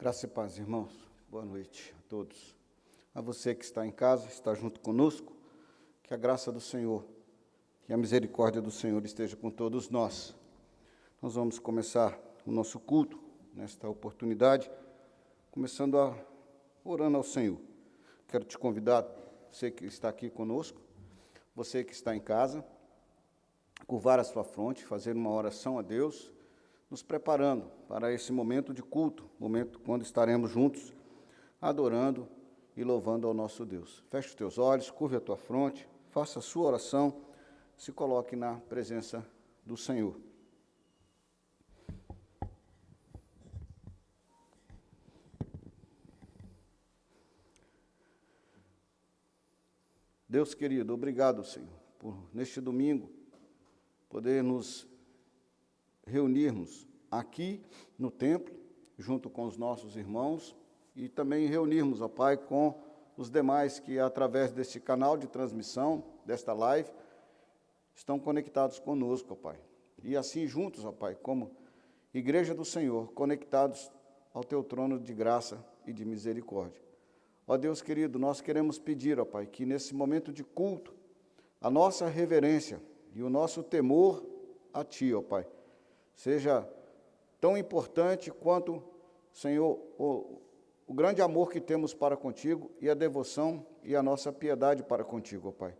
Graça e paz, irmãos. Boa noite a todos. A você que está em casa, está junto conosco, que a graça do Senhor, que a misericórdia do Senhor esteja com todos nós. Nós vamos começar o nosso culto nesta oportunidade, começando orando ao Senhor. Quero te convidar, você que está aqui conosco, você que está em casa, curvar a sua fronte, fazer uma oração a Deus, nos preparando para esse momento de culto, momento quando estaremos juntos, adorando e louvando ao nosso Deus. Feche os teus olhos, curve a tua fronte, faça a sua oração, se coloque na presença do Senhor. Deus querido, obrigado, Senhor, por neste domingo poder nos reunirmos aqui no templo, junto com os nossos irmãos, e também reunirmos, ó Pai, com os demais que, através deste canal de transmissão, desta live, estão conectados conosco, ó Pai. E assim juntos, ó Pai, como Igreja do Senhor, conectados ao Teu trono de graça e de misericórdia. Ó Deus querido, nós queremos pedir, ó Pai, que nesse momento de culto, a nossa reverência e o nosso temor a Ti, ó Pai, seja tão importante quanto, Senhor, o grande amor que temos para contigo e a devoção e a nossa piedade para contigo, ó Pai.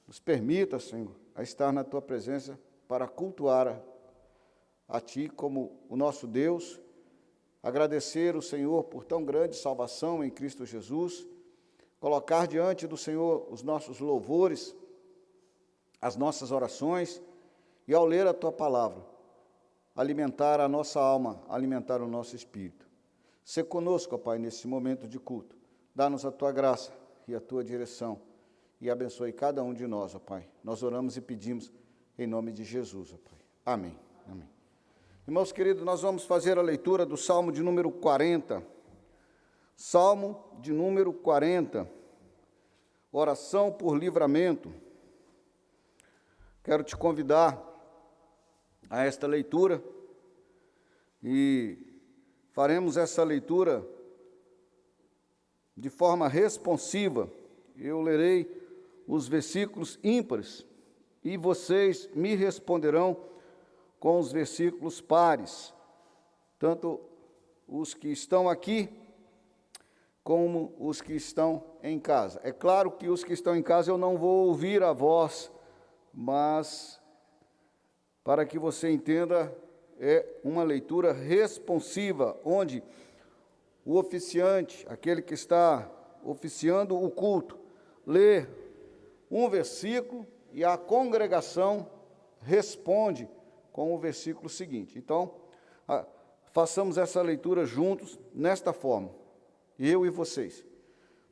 Nos permita, Senhor, a estar na Tua presença para cultuar a Ti como o nosso Deus, agradecer o Senhor por tão grande salvação em Cristo Jesus, colocar diante do Senhor os nossos louvores, as nossas orações, e ao ler a Tua palavra, alimentar a nossa alma, alimentar o nosso espírito. Sê conosco, ó Pai, nesse momento de culto. Dá-nos a Tua graça e a Tua direção e abençoe cada um de nós, ó Pai. Nós oramos e pedimos em nome de Jesus, ó Pai. Amém. Amém. Irmãos queridos, nós vamos fazer a leitura do Salmo de número 40. Salmo de número 40. Oração por livramento. Quero te convidar a esta leitura, e faremos essa leitura de forma responsiva. Eu lerei os versículos ímpares, e vocês me responderão com os versículos pares, tanto os que estão aqui, como os que estão em casa. É claro que os que estão em casa eu não vou ouvir a voz, mas para que você entenda, é uma leitura responsiva, onde o oficiante, aquele que está oficiando o culto, lê um versículo e a congregação responde com o versículo seguinte. Então, façamos essa leitura juntos, nesta forma, eu e vocês.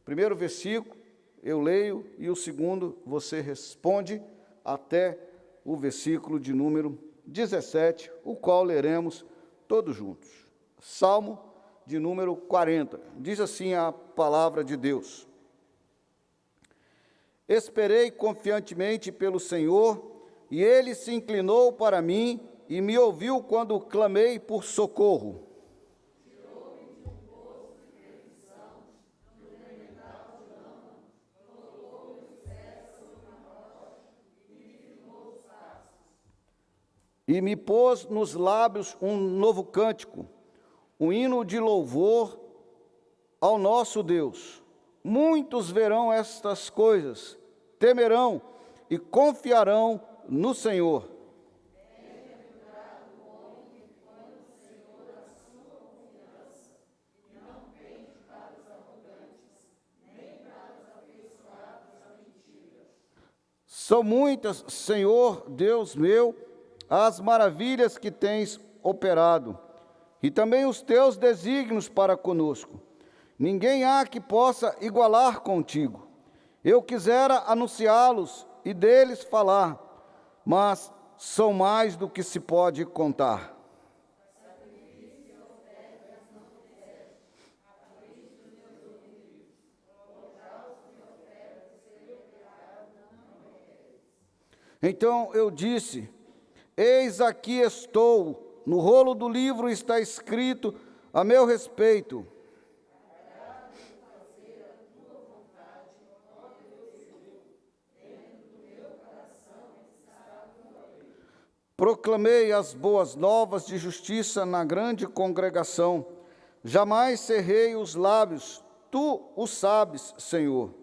Primeiro versículo, eu leio, e o segundo, você responde até o versículo de número 17, o qual leremos todos juntos. Salmo de número 40. Diz assim a palavra de Deus: Esperei confiantemente pelo Senhor, e Ele se inclinou para mim e me ouviu quando clamei por socorro. E me pôs nos lábios um novo cântico, um hino de louvor ao nosso Deus. Muitos verão estas coisas, temerão e confiarão no Senhor. São muitas, Senhor Deus meu, as maravilhas que tens operado, e também os teus desígnios para conosco. Ninguém há que possa igualar contigo. Eu quisera anunciá-los e deles falar, mas são mais do que se pode contar. Então eu disse: Eis aqui estou, no rolo do livro está escrito A meu respeito, proclamei as boas novas de justiça na grande congregação. Jamais cerrei os lábios, tu o sabes, Senhor.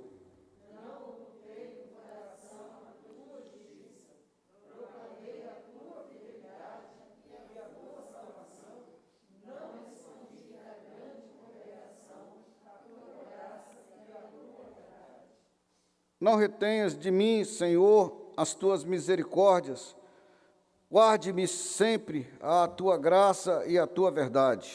Não retenhas de mim, Senhor, as tuas misericórdias. Guarde-me sempre a tua graça e a tua verdade.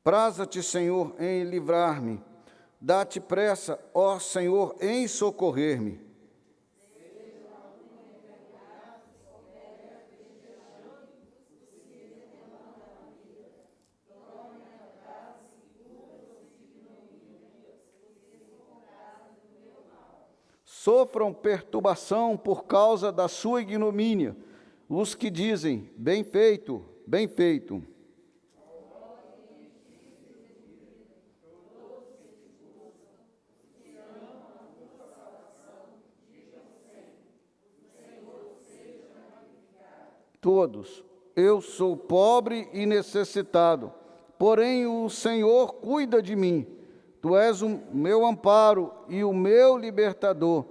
Praza-te, Senhor, em livrar-me. Dá-te pressa, ó Senhor, em socorrer-me. Sofram perturbação por causa da sua ignomínia os que dizem, bem feito, bem feito. Todos, eu sou pobre e necessitado, porém o Senhor cuida de mim. Tu és o meu amparo e o meu libertador.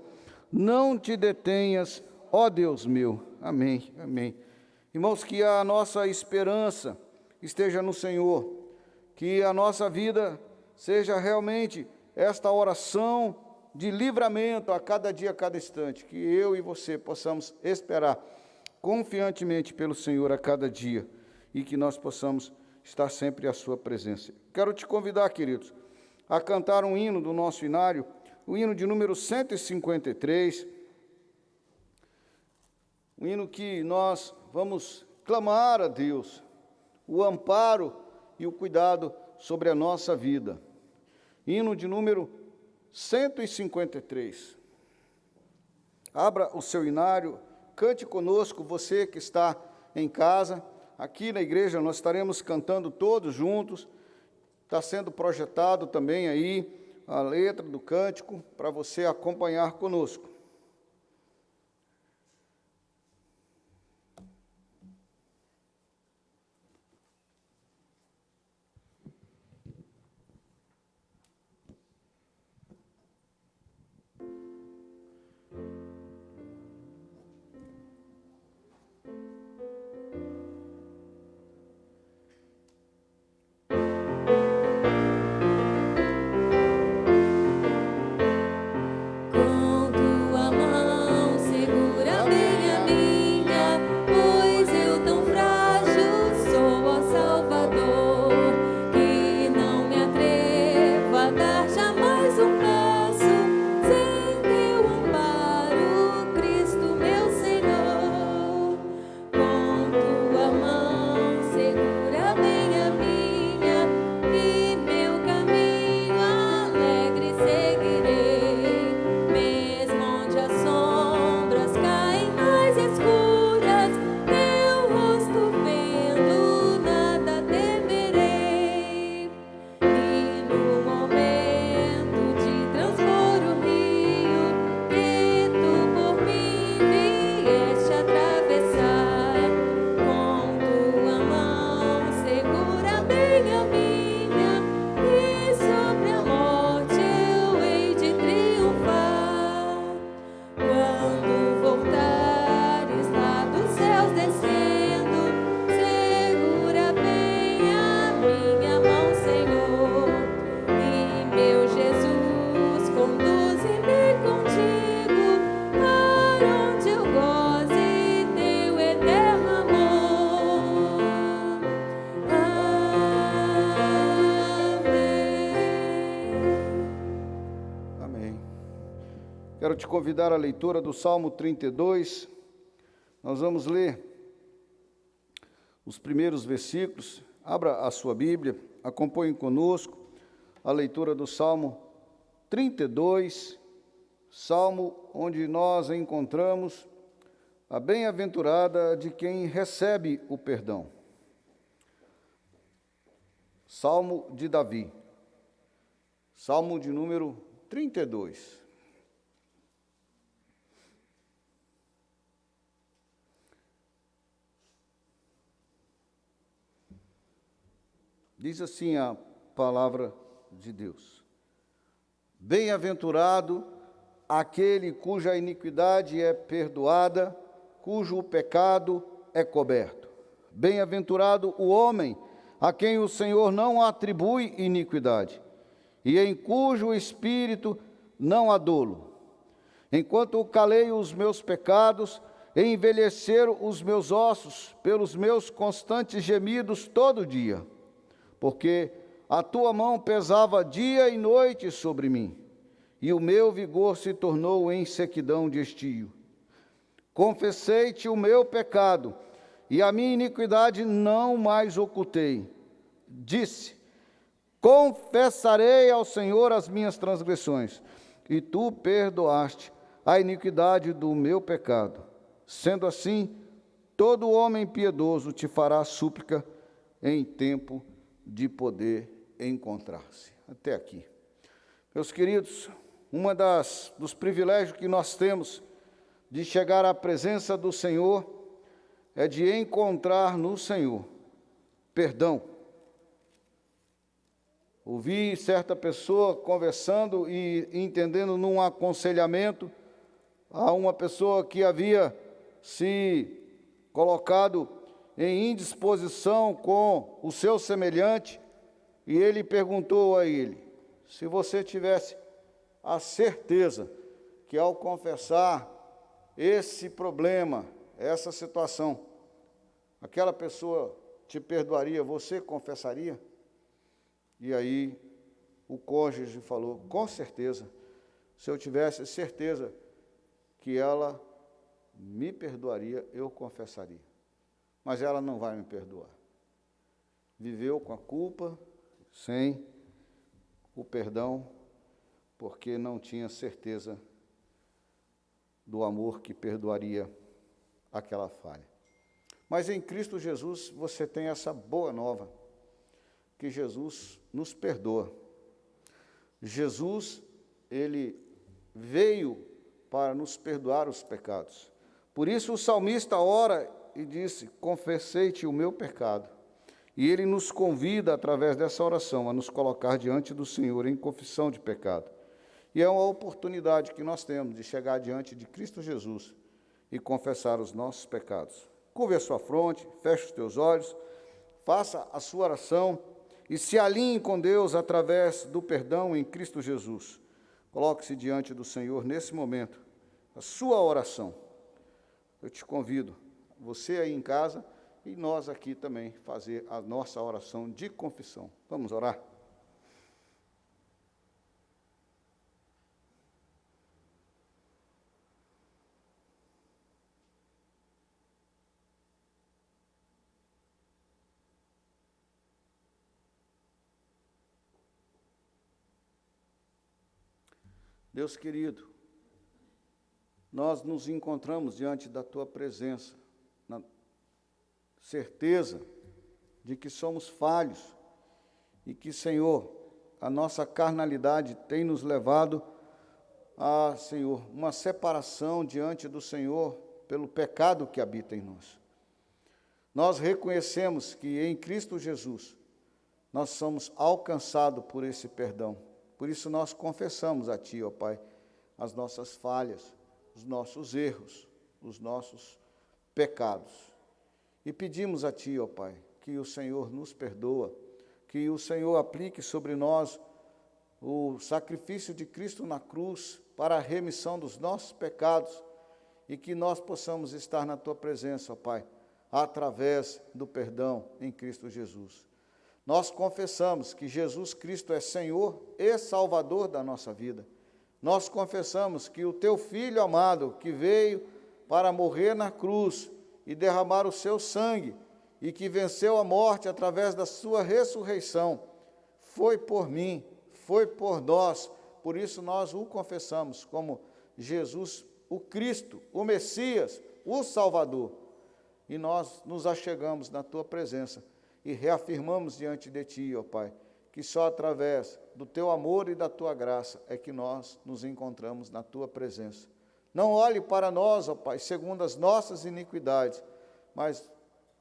Não te detenhas, ó Deus meu. Amém, amém. Irmãos, que a nossa esperança esteja no Senhor, que a nossa vida seja realmente esta oração de livramento a cada dia, a cada instante, que eu e você possamos esperar confiantemente pelo Senhor a cada dia e que nós possamos estar sempre à sua presença. Quero te convidar, queridos, a cantar um hino do nosso inário, o hino de número 153, um hino que nós vamos clamar a Deus o amparo e o cuidado sobre a nossa vida. Hino de número 153. Abra o seu inário, cante conosco, você que está em casa. Aqui na igreja nós estaremos cantando todos juntos. Está sendo projetado também aí a letra do cântico para você acompanhar conosco. Quero te convidar à leitura do Salmo 32. Nós vamos ler os primeiros versículos Abra a sua Bíblia, acompanhe conosco a leitura do Salmo 32, Salmo onde nós encontramos a bem-aventurada de quem recebe o perdão. Salmo de Davi, Salmo de número 32. Diz assim a palavra de Deus: Bem-aventurado aquele cuja iniquidade é perdoada, cujo pecado é coberto. Bem-aventurado o homem a quem o Senhor não atribui iniquidade, e em cujo espírito não há dolo. Enquanto calei os meus pecados, envelheceram os meus ossos pelos meus constantes gemidos todo dia. Porque a tua mão pesava dia e noite sobre mim, e o meu vigor se tornou em sequidão de estio. Confessei-te o meu pecado, e a minha iniquidade não mais ocultei. Disse: confessarei ao Senhor as minhas transgressões, e tu perdoaste a iniquidade do meu pecado. Sendo assim, todo homem piedoso te fará súplica em tempo de poder encontrar-se. Até aqui. Meus queridos, dos privilégios que nós temos de chegar à presença do Senhor é de encontrar no Senhor perdão. Ouvi certa pessoa conversando e entendendo num aconselhamento a uma pessoa que havia se colocado em indisposição com o seu semelhante, e ele perguntou a ele: se você tivesse a certeza que ao confessar esse problema, essa situação, aquela pessoa te perdoaria, você confessaria? E aí o cônjuge falou: com certeza, se eu tivesse certeza que ela me perdoaria, eu confessaria. Mas ela não vai me perdoar. Viveu com a culpa, sem o perdão, porque não tinha certeza do amor que perdoaria aquela falha. Mas em Cristo Jesus você tem essa boa nova, que Jesus nos perdoa. Jesus, ele veio para nos perdoar os pecados. Por isso o salmista ora e disse: confessei-te o meu pecado. E ele nos convida, através dessa oração, a nos colocar diante do Senhor em confissão de pecado. E é uma oportunidade que nós temos de chegar diante de Cristo Jesus e confessar os nossos pecados. Curve a sua fronte, feche os teus olhos, faça a sua oração e se alinhe com Deus através do perdão em Cristo Jesus. Coloque-se diante do Senhor nesse momento, a sua oração. Eu te convido, você aí em casa e nós aqui também, fazer a nossa oração de confissão. Vamos orar? Deus querido, nós nos encontramos diante da Tua presença, na certeza de que somos falhos e que, Senhor, a nossa carnalidade tem nos levado a, Senhor, uma separação diante do Senhor pelo pecado que habita em nós. Nós reconhecemos que em Cristo Jesus nós somos alcançados por esse perdão. Por isso nós confessamos a Ti, ó Pai, as nossas falhas, os nossos erros, os nossos pecados. E pedimos a Ti, ó Pai, que o Senhor nos perdoa, que o Senhor aplique sobre nós o sacrifício de Cristo na cruz para a remissão dos nossos pecados e que nós possamos estar na Tua presença, ó Pai, através do perdão em Cristo Jesus. Nós confessamos que Jesus Cristo é Senhor e Salvador da nossa vida. Nós confessamos que o Teu Filho amado, que veio para morrer na cruz e derramar o Seu sangue, e que venceu a morte através da sua ressurreição, foi por mim, foi por nós. Por isso nós o confessamos como Jesus, o Cristo, o Messias, o Salvador. E nós nos achegamos na tua presença e reafirmamos diante de ti, ó Pai, que só através do teu amor e da tua graça é que nós nos encontramos na tua presença. Não olhe para nós, ó Pai, segundo as nossas iniquidades, mas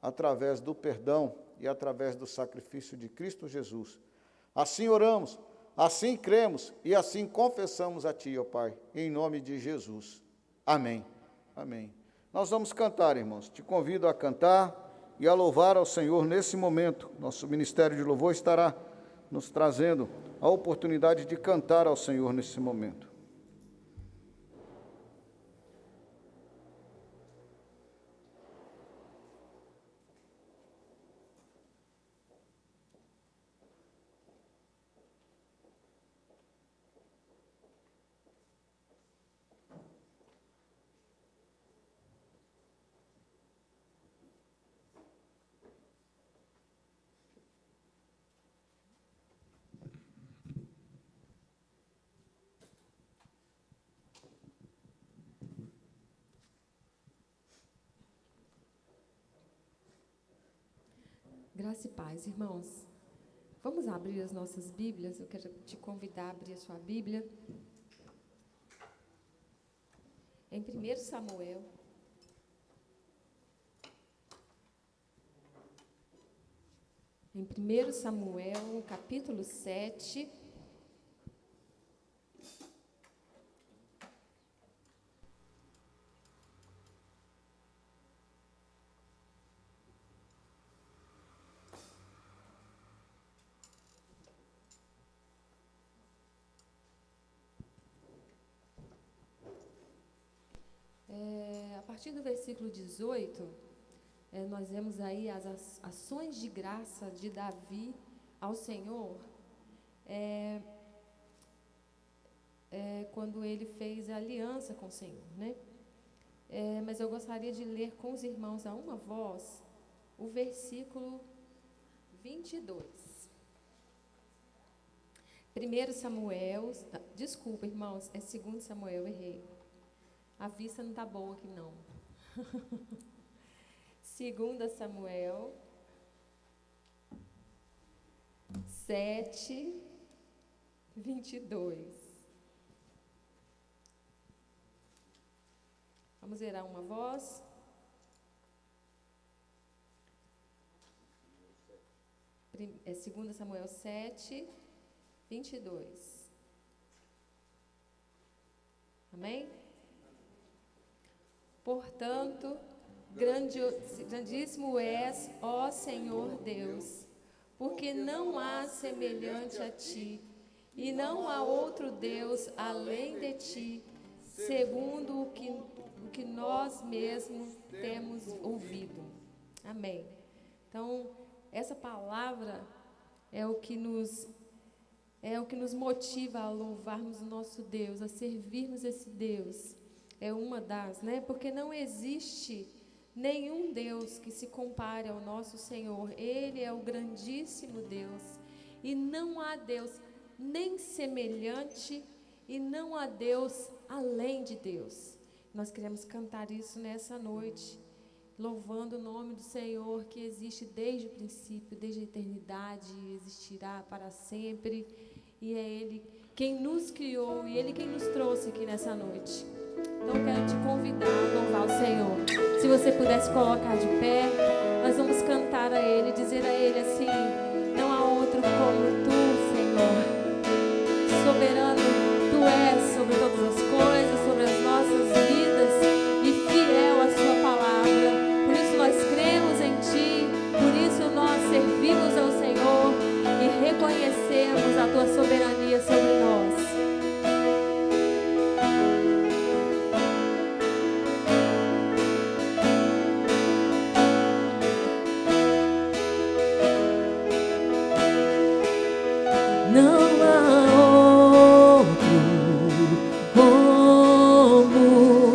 através do perdão e através do sacrifício de Cristo Jesus. Assim oramos, assim cremos e assim confessamos a ti, ó Pai, em nome de Jesus. Amém. Amém. Nós vamos cantar, irmãos. Te convido a cantar e a louvar ao Senhor nesse momento. Nosso ministério de louvor estará nos trazendo a oportunidade de cantar ao Senhor nesse momento. Graça e paz, irmãos. Vamos abrir as nossas Bíblias. Eu quero te convidar a abrir a sua Bíblia. Em 1 Samuel. Em 1 Samuel, capítulo 7. A partir do versículo 18, nós vemos aí as ações de graça de Davi ao Senhor, quando ele fez a aliança com o Senhor, né? Mas eu gostaria de ler com os irmãos a uma voz o versículo 22. 1 Samuel, desculpa, irmãos, é 2 Samuel, errei. A vista não está boa aqui, não. 2 Samuel 7, 22. Vamos ver uma voz. É 2 Samuel 7, 22. Amém? Portanto, grandíssimo és, ó Senhor Deus, porque não há semelhante a ti, e não há outro Deus além de ti, segundo o que nós mesmos temos ouvido. Amém. Então, essa palavra é o que nos motiva a louvarmos o nosso Deus, a servirmos esse Deus. É uma das, né? Porque não existe nenhum Deus que se compare ao nosso Senhor. Ele é o grandíssimo Deus. E não há Deus nem semelhante e não há Deus além de Deus. Nós queremos cantar isso nessa noite, louvando o nome do Senhor que existe desde o princípio, desde a eternidade, existirá para sempre. E é Ele quem nos criou e Ele quem nos trouxe aqui nessa noite. Então eu quero te convidar a louvar o Senhor. Se você pudesse colocar de pé, nós vamos cantar a Ele, dizer a Ele assim: não há outro como Tu, Senhor. Soberano Tu és sobre todas as coisas, sobre as nossas vidas, e fiel à Sua palavra. Por isso nós cremos em Ti, por isso nós servimos ao Senhor e reconhecemos a Tua soberania sobre nós. Não há outro como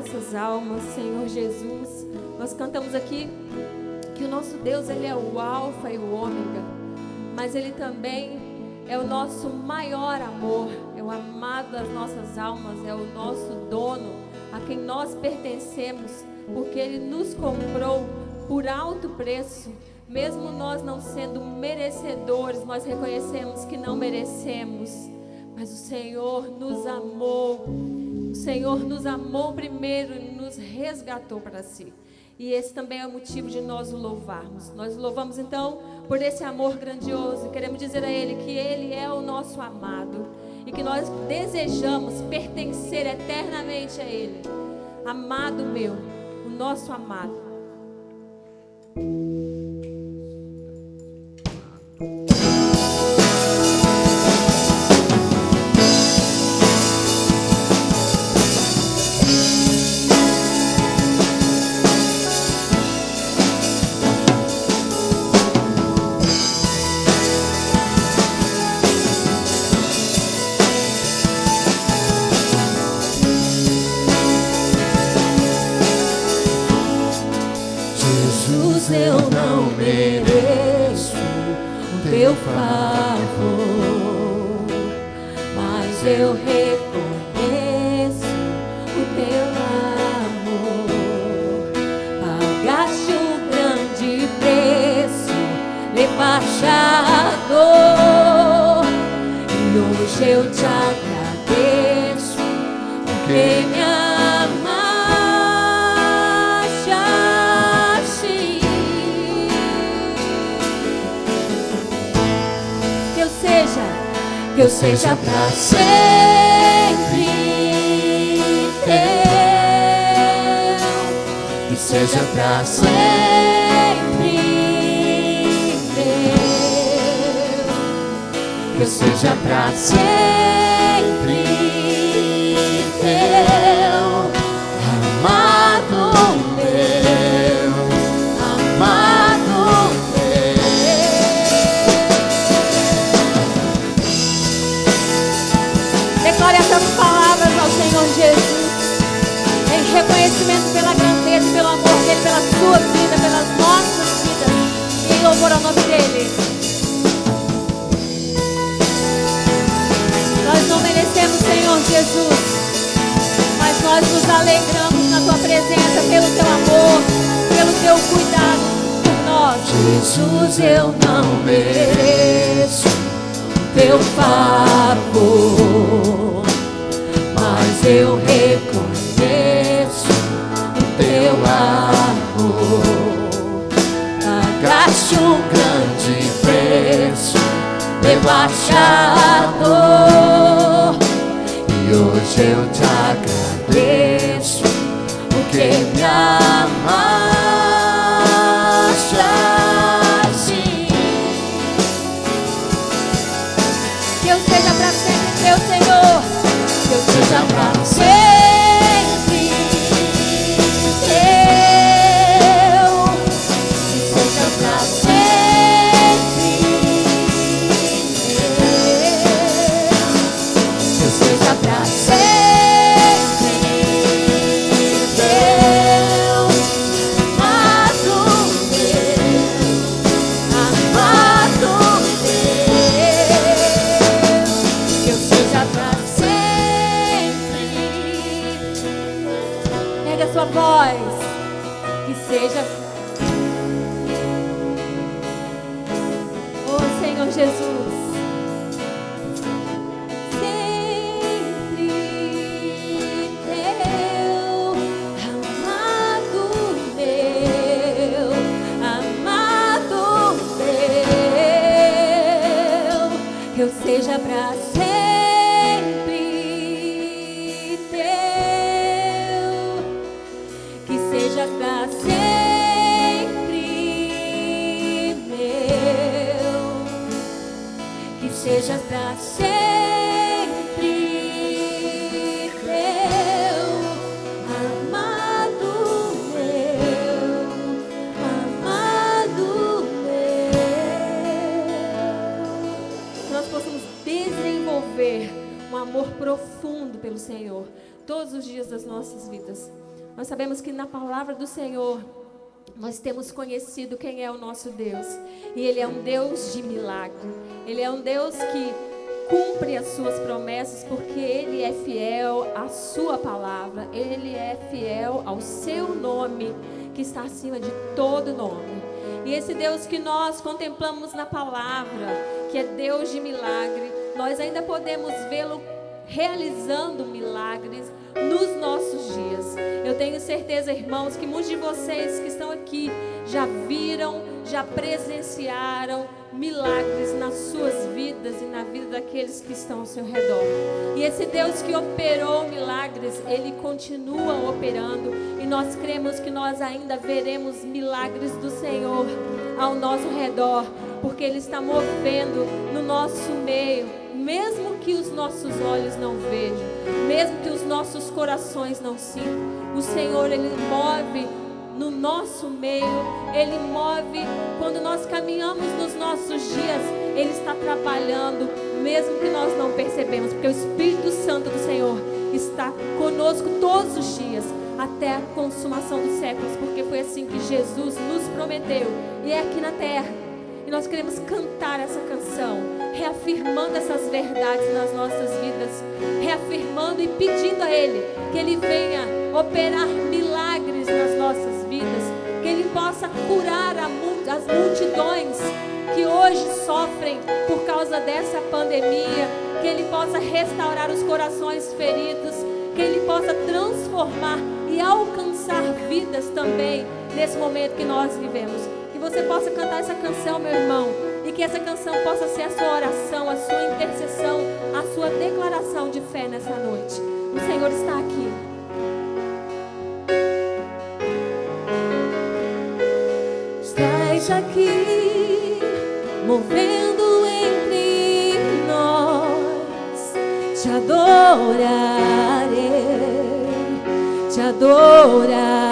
nossas almas, Senhor Jesus. Nós cantamos aqui que o nosso Deus, Ele é o Alfa e o Ômega, mas Ele também é o nosso maior amor, é o amado das nossas almas, é o nosso dono, a quem nós pertencemos, porque Ele nos comprou por alto preço. Mesmo nós não sendo merecedores, nós reconhecemos que não merecemos, mas o Senhor nos amou. O Senhor nos amou primeiro e nos resgatou para si. E esse também é o motivo de nós o louvarmos. Nós o louvamos então por esse amor grandioso. Queremos dizer a Ele que Ele é o nosso amado e que nós desejamos pertencer eternamente a Ele. Amado meu, o nosso amado. Eu não mereço o teu favor, mas eu reconheço o teu amor. Pagaste um grande preço, levaste a dor, e hoje eu te agradeço, porque me que eu seja pra sempre teu, que seja pra sempre teu, que eu seja pra sempre teu, amado meu, amado meu. Declare essas palavras ao Senhor Jesus, em reconhecimento pela grandeza e pelo amor dele, pela sua vida, pelas nossas vidas, e em louvor ao nome dele. Nós não merecemos, Senhor Jesus, mas nós nos alegramos na tua presença, pelo teu amor, pelo teu cuidado por nós. Jesus, eu não mereço teu favor, mas eu reconheço o teu amor. Pagaste um grande preço, levaste a dor, e hoje eu te agradeço, porque me amaste assim. Que eu seja para sempre teu, Senhor. Que eu seja pra sempre teu, que seja pra sempre teu, que eu seja pra sempre teu, amado meu, amado meu, que eu seja pra sempre. Erga a sua voz. Que seja. Oh Senhor Jesus. Sempre teu, amado meu, amado meu. Que eu seja pra sempre teu, que seja pra sempre meu, que seja pra sempre teu, amado meu, amado meu. Nós possamos desenvolver um amor profundo pelo Senhor todos os dias das nossas vidas. Nós sabemos que na palavra do Senhor nós temos conhecido quem é o nosso Deus. E Ele é um Deus de milagre. Ele é um Deus que cumpre as suas promessas, porque Ele é fiel à sua palavra. Ele é fiel ao seu nome, que está acima de todo nome. E esse Deus que nós contemplamos na palavra, que é Deus de milagre, nós ainda podemos vê-lo realizando milagres nos nossos dias. Eu tenho certeza, irmãos, que muitos de vocês que estão aqui já viram, já presenciaram milagres nas suas vidas e na vida daqueles que estão ao seu redor. E esse Deus que operou milagres, Ele continua operando, e nós cremos que nós ainda veremos milagres do Senhor ao nosso redor, porque Ele está movendo no nosso meio, mesmo que os nossos olhos não vejam, mesmo que os nossos corações não sintam. O Senhor, Ele move no nosso meio, Ele move quando nós caminhamos nos nossos dias. Ele está trabalhando, mesmo que nós não percebemos, porque o Espírito Santo do Senhor está conosco todos os dias, até a consumação dos séculos, porque foi assim que Jesus nos prometeu, e é aqui na terra. E nós queremos cantar essa canção, reafirmando essas verdades nas nossas vidas, reafirmando e pedindo a Ele que Ele venha operar milagres nas nossas vidas, que Ele possa curar as multidões que hoje sofrem por causa dessa pandemia, que Ele possa restaurar os corações feridos, que Ele possa transformar e alcançar vidas também nesse momento que nós vivemos. Que você possa cantar essa canção, meu irmão, e que essa canção possa ser a sua oração, a sua intercessão, a sua declaração de fé nessa noite. O Senhor está aqui. Estás aqui, movendo entre nós. Te adorarei, te adorarei.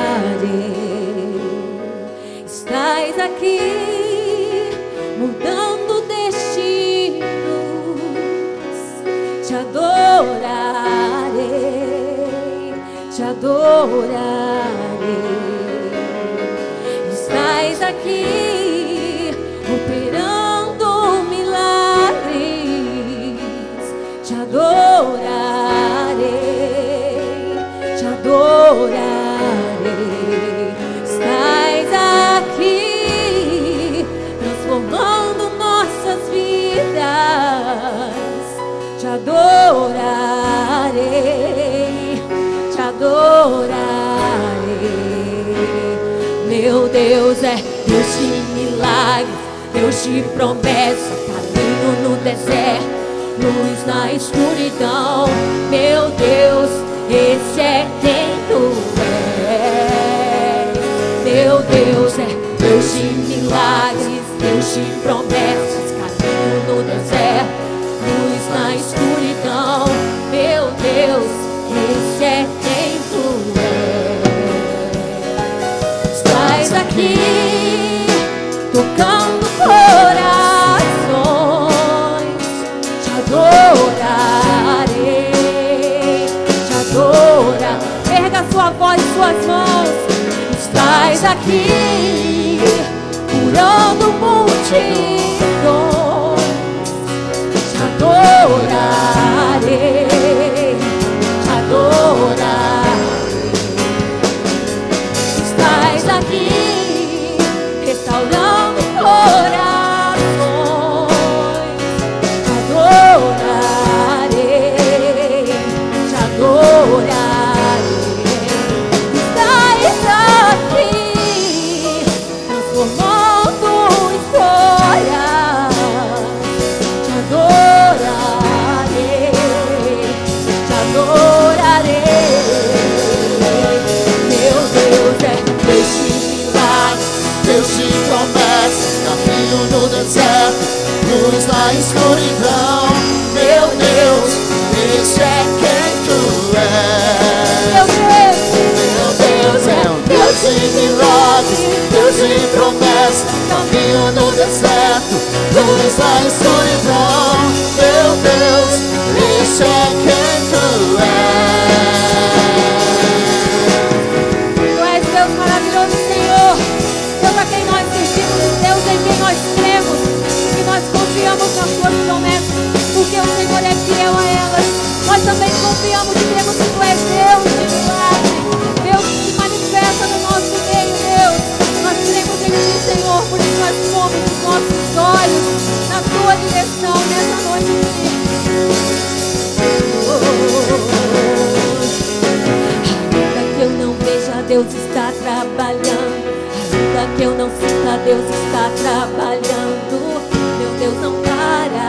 Estás aqui, mudando destinos. Te adorarei, te adorarei. Estás aqui, operando milagres. Te adorarei, te adorarei. Estás aqui, transformando nossas vidas. Te adorarei, te adorarei. Meu Deus é Deus de milagres, Deus de promessa, caminho no deserto, luz na escuridão. Meu Deus, esse é quem tu és. Meu Deus é Deus de milagres, Deus de promessas, caminho no deserto, luz na escuridão. Meu Deus, esse é quem tu és. Estás aqui, tocando corações. Te adorarei, te adorarei. Erga sua voz, suas mãos. Estás aqui, curando multidões. Te adorarei, te adorarei. Estás aqui, restaurando corações. Te adorarei, te adorarei. Estás aqui, transformando histórias. Te adorarei, te adorarei. Meu Deus é Deus de milagres, Deus de promessas, caminho no deserto, luz na escuridão. Meu Deus, esse é quem tu és. meu Deus. Meu Deus é Deus de milagres, Deus de promessas, caminho no deserto, luz na escuridão. Meu Deus, esse é quem tu és. nós cremos, porque nós confiamos nas Suas promessas, porque o Senhor é fiel a elas. Nós também confiamos e cremos que Tu és Deus de milagre, Deus que se manifesta no nosso meio, Deus. Nós cremos em Ti, Senhor, por isso nós pomos os nossos olhos na Tua direção nessa noite. Ainda que eu não veja, Deus está trabalhando. Ainda que eu não sinta, Deus está trabalhando. Meu Deus não para,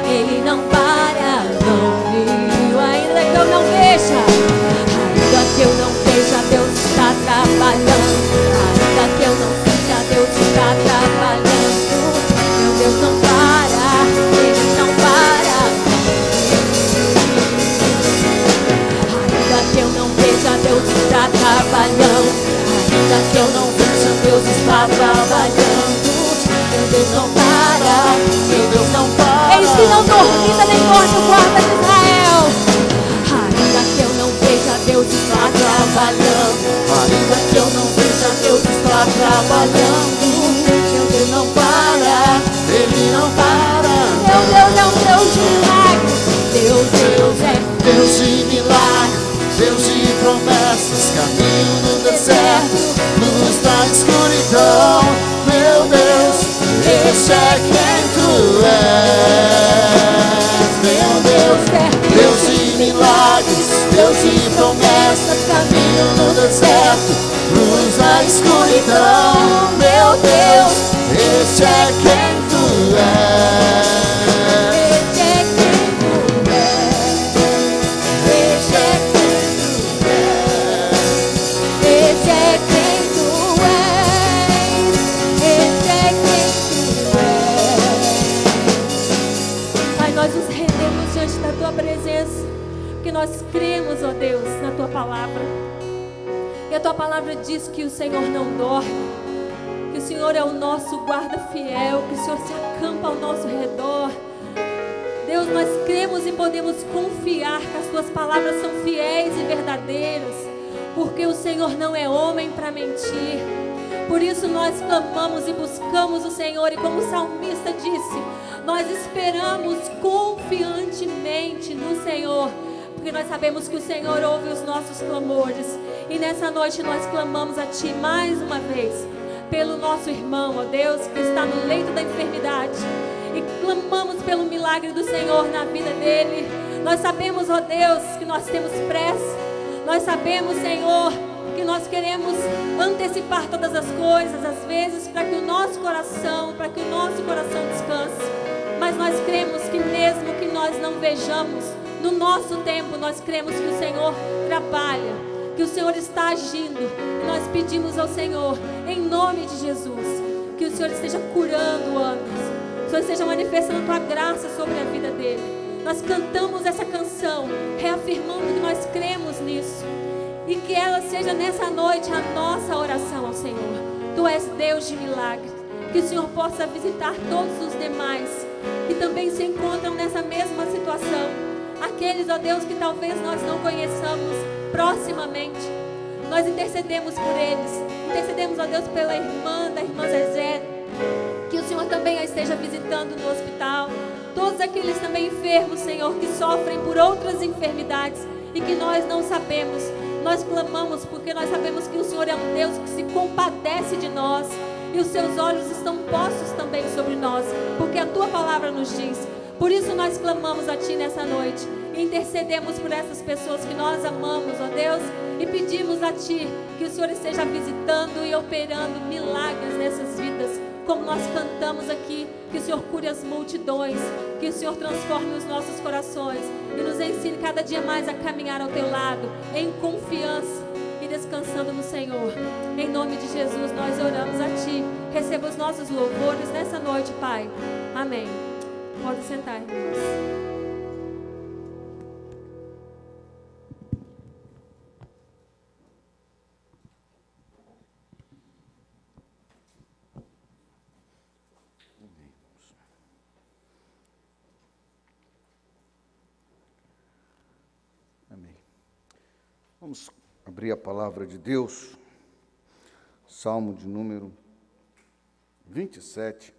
Ele não para, não viu. Ainda que eu não veja, ainda que eu não veja, Deus está trabalhando. Ainda que eu não sinta, Deus está trabalhando. Meu Deus não para, Ele não para, ainda que eu não veja, Deus está trabalhando. Ainda que eu não veja, Deus está trabalhando. Meu Deus não para, meu Deus não para. Eles que não dormita nem dorme o guarda de Israel. Ainda que eu não veja, Deus está trabalhando. Ainda que eu não veja, Deus está trabalhando. Meu Deus não para, Ele não para. Meu Deus é um Deus de milagre. Deus é Deus de milagre, Deus de promessas, caminho no deserto, luz na escuridão. Meu Deus, esse é quem Tu és. Meu Deus, Deus de milagres, Deus de promessas, caminho no deserto, luz na escuridão. Meu Deus, esse é quem Tu és. Nós cremos, ó Deus, na Tua palavra. E a Tua palavra diz que o Senhor não dorme, que o Senhor é o nosso guarda fiel, que o Senhor se acampa ao nosso redor. Deus, nós cremos e podemos confiar que as Tuas palavras são fiéis e verdadeiras, porque o Senhor não é homem para mentir. Por isso nós clamamos e buscamos o Senhor, e como o salmista disse, nós esperamos confiantemente no Senhor, porque nós sabemos que o Senhor ouve os nossos clamores. E nessa noite nós clamamos a Ti mais uma vez pelo nosso irmão, ó Deus, que está no leito da enfermidade, e clamamos pelo milagre do Senhor na vida dele. Nós sabemos, ó Deus, que nós temos pressa. Nós sabemos, Senhor, que nós queremos antecipar todas as coisas, às vezes, para que o nosso coração descanse. Mas nós cremos que mesmo que nós não vejamos, no nosso tempo, nós cremos que o Senhor trabalha, que o Senhor está agindo. E nós pedimos ao Senhor, em nome de Jesus, que o Senhor esteja curando o Anderson, que o Senhor esteja manifestando Tua graça sobre a vida dele. Nós cantamos essa canção, reafirmando que nós cremos nisso, e que ela seja nessa noite a nossa oração ao Senhor. Tu és Deus de milagre. Que o Senhor possa visitar todos os demais que também se encontram nessa mesma situação. Aqueles, ó Deus, que talvez nós não conheçamos proximamente. Nós intercedemos por eles. Intercedemos, ó Deus, pela irmã Zezé. Que o Senhor também a esteja visitando no hospital. Todos aqueles também enfermos, Senhor, que sofrem por outras enfermidades e que nós não sabemos. Nós clamamos porque nós sabemos que o Senhor é um Deus que se compadece de nós. E os Seus olhos estão postos também sobre nós, porque a Tua palavra nos diz. Por isso nós clamamos a Ti nessa noite, e intercedemos por essas pessoas que nós amamos, ó Deus, e pedimos a Ti que o Senhor esteja visitando e operando milagres nessas vidas, como nós cantamos aqui, que o Senhor cure as multidões, que o Senhor transforme os nossos corações e nos ensine cada dia mais a caminhar ao Teu lado, em confiança e descansando no Senhor. Em nome de Jesus nós oramos a Ti. Receba os nossos louvores nessa noite, Pai. Amém. Pode sentar, irmãos. Amém. Vamos abrir a palavra de Deus, Salmo de número 27.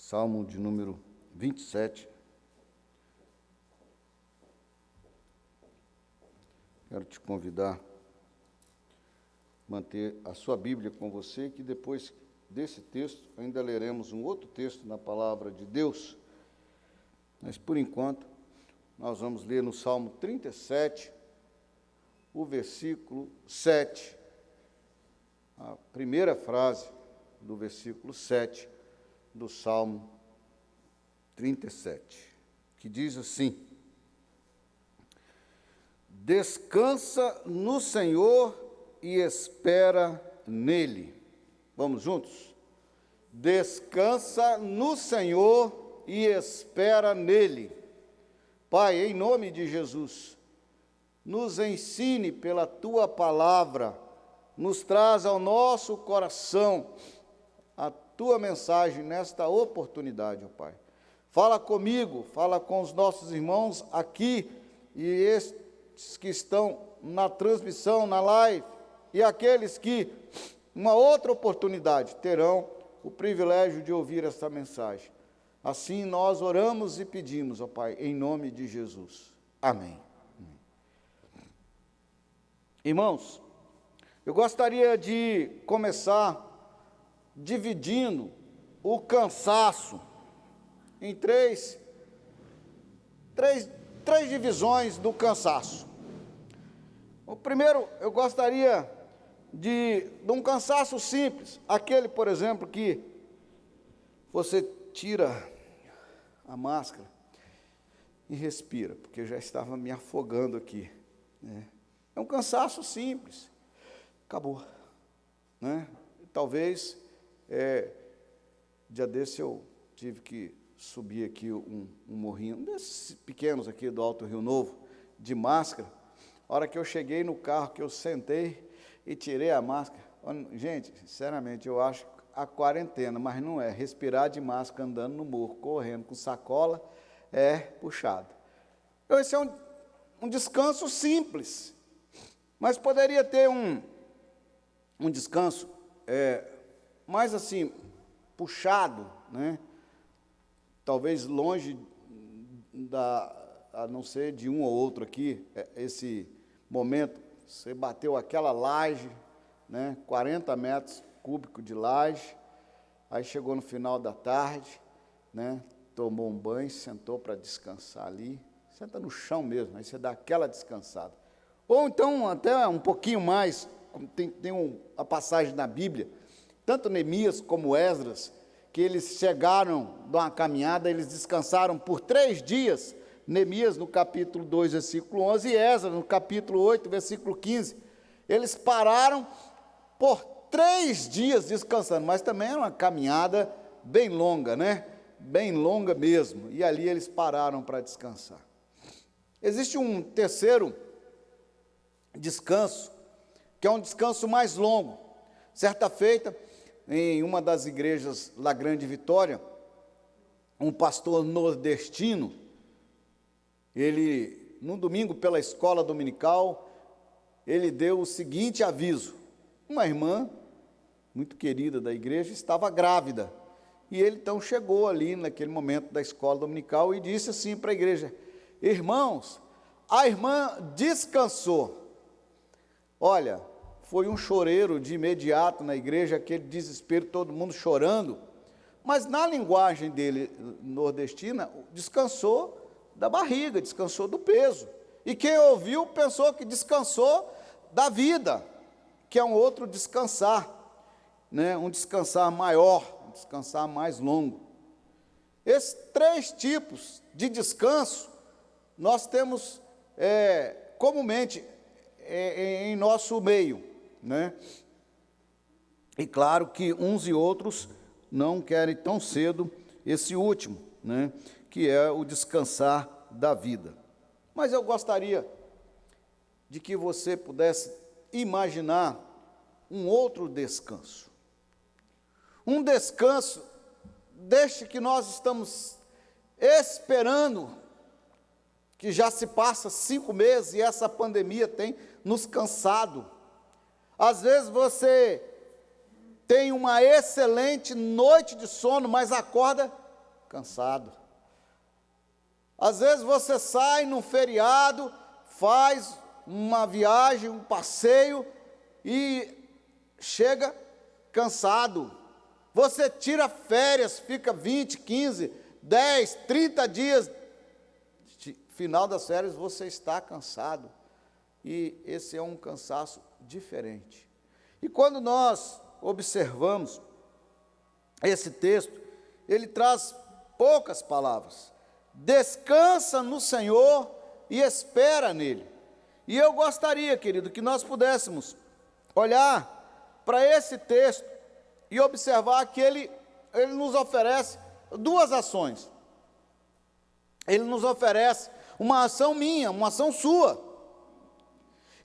Salmo de número 27. Quero te convidar a manter a sua Bíblia com você, que depois desse texto ainda leremos um outro texto na palavra de Deus. Mas, por enquanto, nós vamos ler no Salmo 37, o versículo 7, a primeira frase do versículo 7 do Salmo 37, que diz assim: descansa no Senhor e espera nele. Vamos juntos? Descansa no Senhor e espera nele. Pai, em nome de Jesus, nos ensine pela Tua palavra, nos traz ao nosso coração a Tua mensagem nesta oportunidade, ó Pai. Fala comigo, fala com os nossos irmãos aqui e estes que estão na transmissão, na live, e aqueles que, uma outra oportunidade, terão o privilégio de ouvir esta mensagem. Assim nós oramos e pedimos, ó Pai, em nome de Jesus. Amém. Irmãos, eu gostaria de começar dividindo o cansaço em três divisões do cansaço. O primeiro, eu gostaria de um cansaço simples, aquele, por exemplo, que você tira a máscara e respira, porque já estava me afogando aqui, né? É um cansaço simples, acabou, né? Talvez, dia desse eu tive que subir aqui um morrinho, um desses pequenos aqui do Alto Rio Novo, de máscara. A hora que eu cheguei no carro, que eu sentei e tirei a máscara, gente, sinceramente, eu acho a quarentena, mas não é, respirar de máscara andando no morro, correndo com sacola, é puxado. Então, esse é um descanso simples, mas poderia ter um descanso mais assim, puxado, né? Talvez longe a não ser de um ou outro aqui, esse momento, você bateu aquela laje, né? 40 metros cúbicos de laje, aí chegou no final da tarde, né? Tomou um banho, sentou para descansar ali, senta no chão mesmo, aí você dá aquela descansada. Ou então, até um pouquinho mais, tem a passagem na Bíblia, tanto Neemias como Esdras, que eles chegaram de uma caminhada, eles descansaram por 3 dias, Neemias no capítulo 2, versículo 11, e Esdras no capítulo 8, versículo 15, eles pararam por 3 dias descansando, mas também era uma caminhada bem longa, né? Bem longa mesmo, e ali eles pararam para descansar. Existe um terceiro descanso, que é um descanso mais longo. Certa feita, em uma das igrejas La Grande Vitória, um pastor nordestino, ele, no domingo pela escola dominical, ele deu o seguinte aviso: uma irmã, muito querida da igreja, estava grávida, e ele então chegou ali naquele momento da escola dominical e disse assim para a igreja: irmãos, a irmã descansou. Olha, foi um choreiro de imediato na igreja, aquele desespero, todo mundo chorando, mas na linguagem dele, nordestina, descansou da barriga, descansou do peso, e quem ouviu pensou que descansou da vida, que é um outro descansar, né? Um descansar maior, um descansar mais longo. Esses 3 tipos de descanso, nós temos comumente em nosso meio, né? E claro que uns e outros não querem tão cedo esse último, né? Que é o descansar da vida. Mas eu gostaria de que você pudesse imaginar um outro descanso. Um descanso deste que nós estamos esperando, que já se passa 5 meses e essa pandemia tem nos cansado. Às vezes você tem uma excelente noite de sono, mas acorda cansado. Às vezes você sai num feriado, faz uma viagem, um passeio e chega cansado. Você tira férias, fica 20, 15, 10, 30 dias. Final das férias você está cansado. E esse é um cansaço diferente. E quando nós observamos esse texto, ele traz poucas palavras. Descansa no Senhor e espera nele. E eu gostaria, querido, que nós pudéssemos olhar para esse texto e observar que ele nos oferece duas ações. Ele nos oferece uma ação minha, uma ação sua,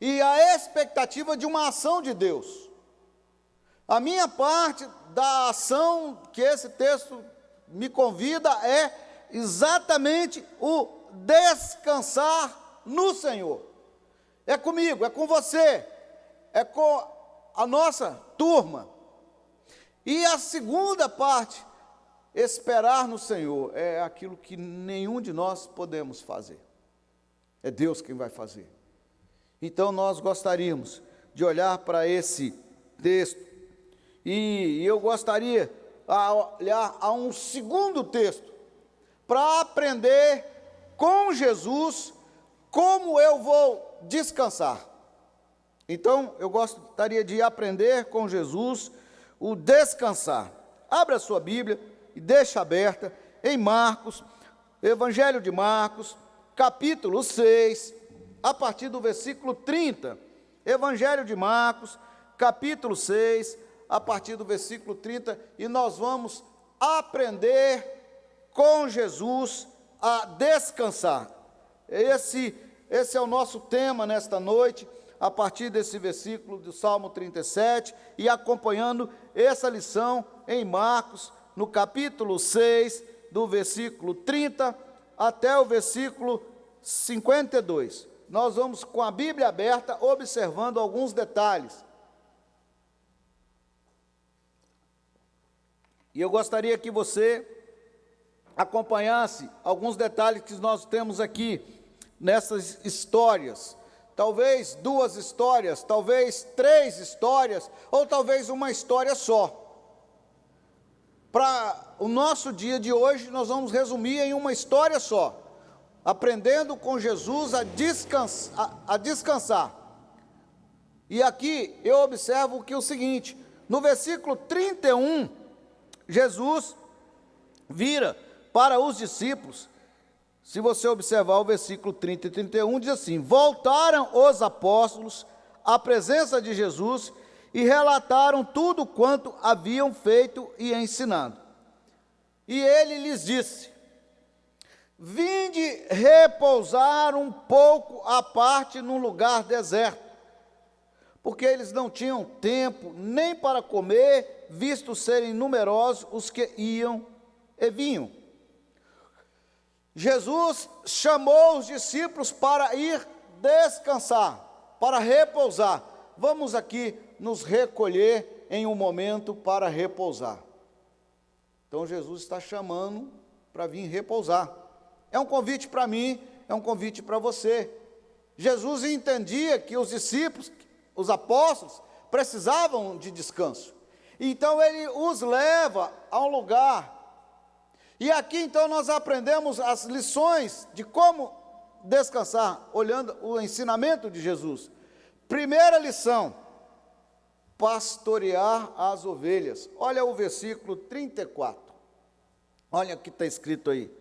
e a expectativa de uma ação de Deus. A minha parte da ação que esse texto me convida é exatamente o descansar no Senhor. É comigo, é com você, é com a nossa turma. E a segunda parte, esperar no Senhor, é aquilo que nenhum de nós podemos fazer. É Deus quem vai fazer. Então nós gostaríamos de olhar para esse texto e eu gostaria de olhar a um segundo texto para aprender com Jesus como eu vou descansar. Então eu gostaria de aprender com Jesus o descansar. Abra a sua Bíblia e deixa aberta em Marcos, Evangelho de Marcos, capítulo 6, a partir do versículo 30. Evangelho de Marcos, capítulo 6, a partir do versículo 30, e nós vamos aprender com Jesus a descansar. Esse é o nosso tema nesta noite, a partir desse versículo do Salmo 37, e acompanhando essa lição em Marcos, no capítulo 6, do versículo 30 até o versículo 52. Nós vamos com a Bíblia aberta, observando alguns detalhes. E eu gostaria que você acompanhasse alguns detalhes que nós temos aqui nessas histórias. Talvez 2 histórias, talvez 3 histórias, ou talvez uma história só. Para o nosso dia de hoje, nós vamos resumir em uma história só. Aprendendo com Jesus a descansar. E aqui eu observo que o seguinte, no versículo 31, Jesus vira para os discípulos. Se você observar o versículo 30 e 31, diz assim: voltaram os apóstolos à presença de Jesus e relataram tudo quanto haviam feito e ensinado. E ele lhes disse: vinde repousar um pouco à parte num lugar deserto, porque eles não tinham tempo nem para comer, visto serem numerosos os que iam e vinham. Jesus chamou os discípulos para ir descansar, para repousar. Vamos aqui nos recolher em um momento para repousar. Então Jesus está chamando para vir repousar. É um convite para mim, é um convite para você. Jesus entendia que os discípulos, os apóstolos, precisavam de descanso. Então ele os leva a um lugar. E aqui então nós aprendemos as lições de como descansar, olhando o ensinamento de Jesus. Primeira lição: pastorear as ovelhas. Olha o versículo 34. Olha o que está escrito aí.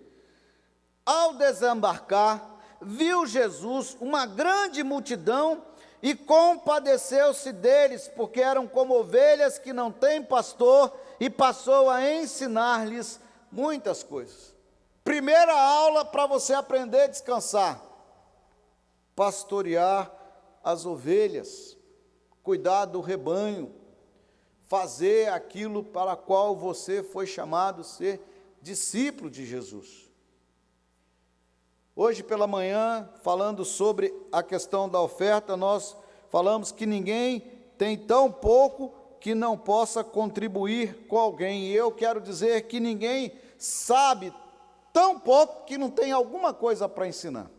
Ao desembarcar, viu Jesus uma grande multidão e compadeceu-se deles, porque eram como ovelhas que não têm pastor, e passou a ensinar-lhes muitas coisas. Primeira aula para você aprender a descansar: pastorear as ovelhas, cuidar do rebanho, fazer aquilo para o qual você foi chamado a ser discípulo de Jesus. Hoje pela manhã, falando sobre a questão da oferta, nós falamos que ninguém tem tão pouco que não possa contribuir com alguém. E eu quero dizer que ninguém sabe tão pouco que não tem alguma coisa para ensinar.